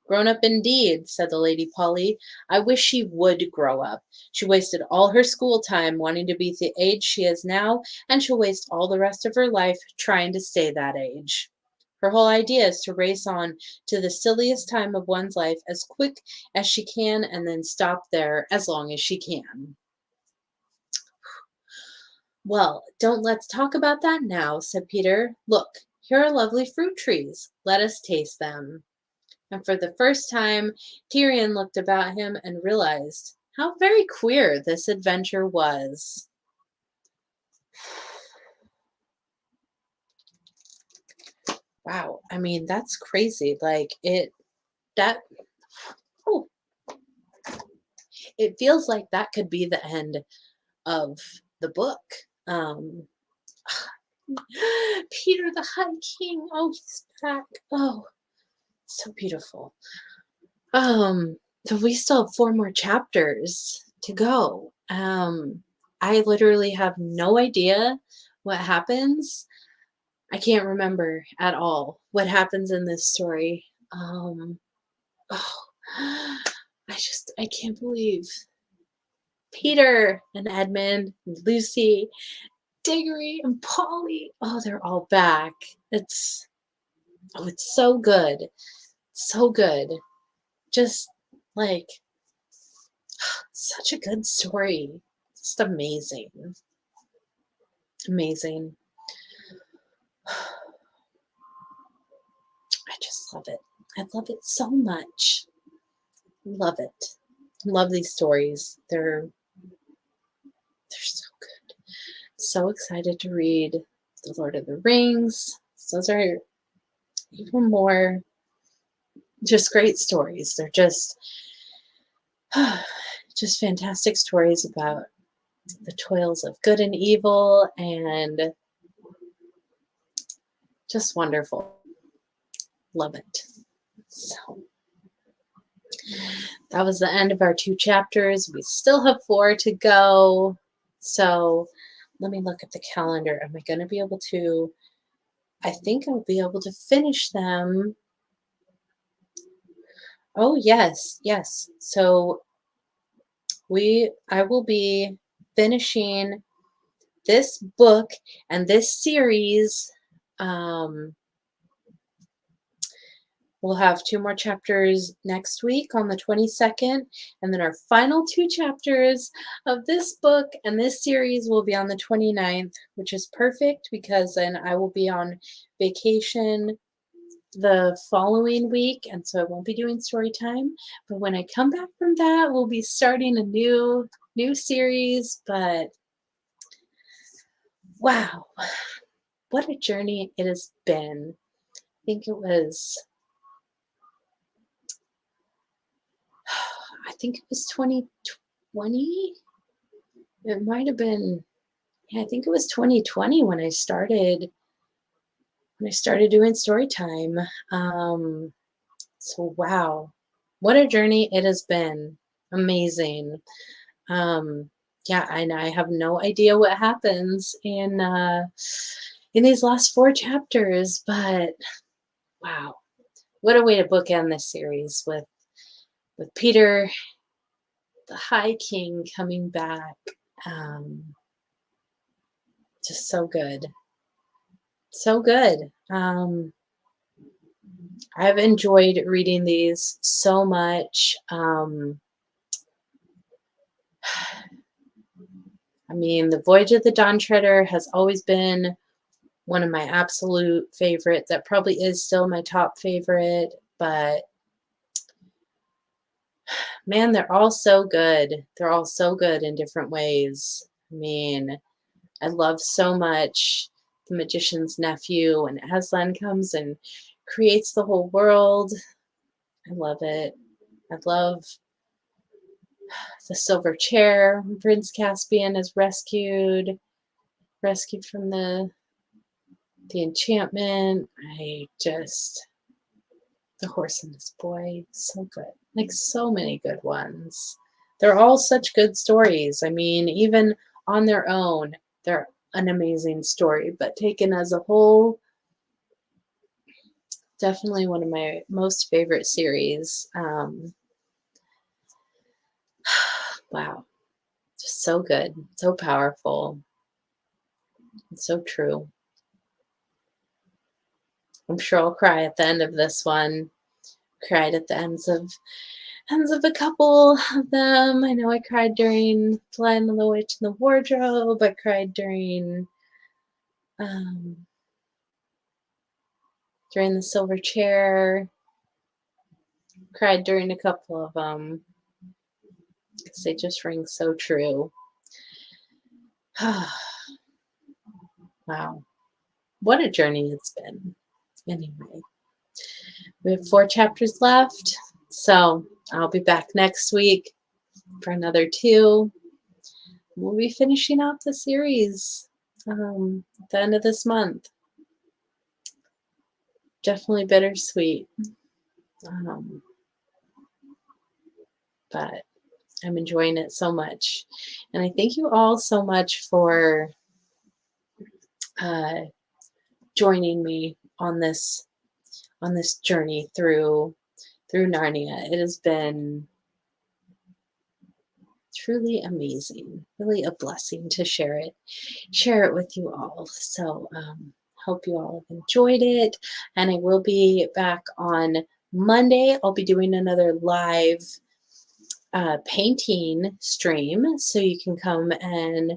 "Grown up indeed," said the Lady Polly. "I wish she would grow up. She wasted all her school time wanting to be the age she is now, and she'll waste all the rest of her life trying to stay that age. Her whole idea is to race on to the silliest time of one's life as quick as she can and then stop there as long as she can." "Well, don't let's talk about that now," said Peter. "Look, here are lovely fruit trees. Let us taste them." And for the first time, Tyrion looked about him and realized how very queer this adventure was. Wow, I mean, that's crazy. That, oh, it feels like that could be the end of the book. Um, Peter the High King. Oh, he's back. Oh, so beautiful. Um, so we still have 4 more chapters to go. I literally have no idea what happens. I can't remember at all what happens in this story. Oh, I can't believe Peter and Edmund, and Lucy, Diggory and Polly. Oh, they're all back. It's so good. So good. Just like such a good story. Just amazing. Amazing. I just love it. I love it so much. Love it. Love these stories. They're so good. So excited to read The Lord of the Rings. Those are even more just great stories. They're just fantastic stories about the toils of good and evil and just wonderful. Love it. So that was the end of our 2 chapters. We still have 4 to go. So let me look at the calendar. Am I going to be able to? I think I'll be able to finish them. Oh, yes, yes. So I will be finishing this book and this series. Um, we'll have 2 more chapters next week on the 22nd, and then our final 2 chapters of this book and this series will be on the 29th, which is perfect because then I will be on vacation the following week, and so I won't be doing story time. But when I come back from that, we'll be starting a new series. But wow, what a journey it has been. I think it was 2020. It might have been, yeah, I think it was 2020 when I started doing story time. So wow, what a journey it has been. Amazing. Um, yeah, and I have no idea what happens in these last 4 chapters, but wow, what a way to bookend this series with Peter, the High King, coming back. Um, just so good, so good. I've enjoyed reading these so much. I mean, The Voyage of the Dawn Treader has always been one of my absolute favorites. That probably is still my top favorite, but man, they're all so good. They're all so good in different ways. I mean, I love so much the magician's nephew, and Aslan comes and creates the whole world. I love it. I love the silver chair. Prince Caspian is rescued from the enchantment. The horse and his boy, so good. Like so many good ones. They're all such good stories. I mean, even on their own, they're an amazing story, but taken as a whole, definitely one of my most favorite series. Wow, just so good, so powerful, and so true. I'm sure I'll cry at the end of this one. Cried at the ends of a couple of them. I know I cried during The Lion, the Witch, and the Wardrobe. I cried during the Silver Chair. Cried during a couple of them because they just ring so true. Wow, what a journey it's been. Anyway, we have 4 chapters left, so I'll be back next week for another 2. We'll be finishing off the series at the end of this month. Definitely bittersweet, but I'm enjoying it so much. And I thank you all so much for joining me on this journey through Narnia. It has been truly amazing, really a blessing to share it with you all. So hope you all have enjoyed it, and I will be back on Monday. I'll be doing another live painting stream, so you can come and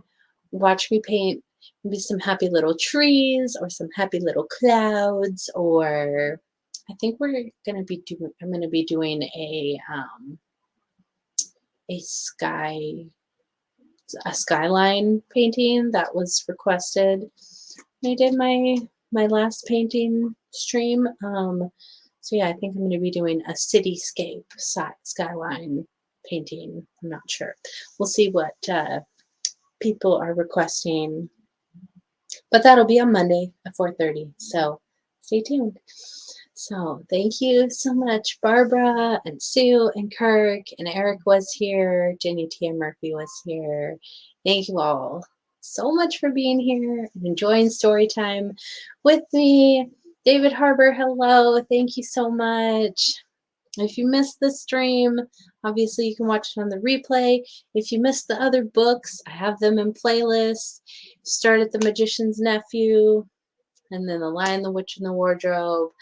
watch me paint maybe some happy little trees or some happy little clouds, or I think I'm going to be doing a skyline painting that was requested. I did my last painting stream. So yeah, I think I'm going to be doing a cityscape skyline painting. I'm not sure. We'll see what people are requesting, but that'll be on Monday at 4:30. So stay tuned. So thank you so much, Barbara and Sue and Kirk, and Eric was here. Jenny T. Murphy was here. Thank you all so much for being here and enjoying story time with me. David Harbor, hello. Thank you so much. If you missed the stream, obviously you can watch it on the replay. If you missed the other books, I have them in playlists. Start at The Magician's Nephew, and then The Lion, the Witch, and the Wardrobe,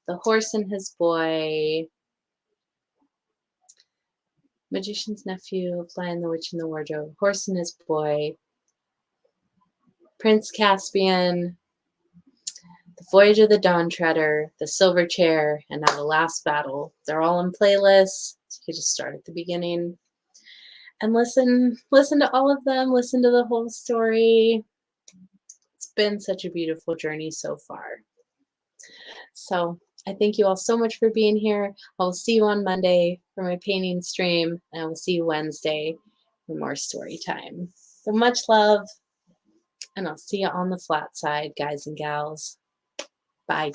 The Horse and His Boy, Magician's Nephew, Lion, the Witch, and the Wardrobe, Horse and His Boy, Prince Caspian, The Voyage of the Dawn Treader, The Silver Chair, and now The Last Battle. They're all in playlists. So you can just start at the beginning and listen to all of them, listen to the whole story. It's been such a beautiful journey so far. So I thank you all so much for being here. I will see you on Monday for my painting stream, and I will see you Wednesday for more story time. So much love, and I'll see you on the flat side, guys and gals. Bye.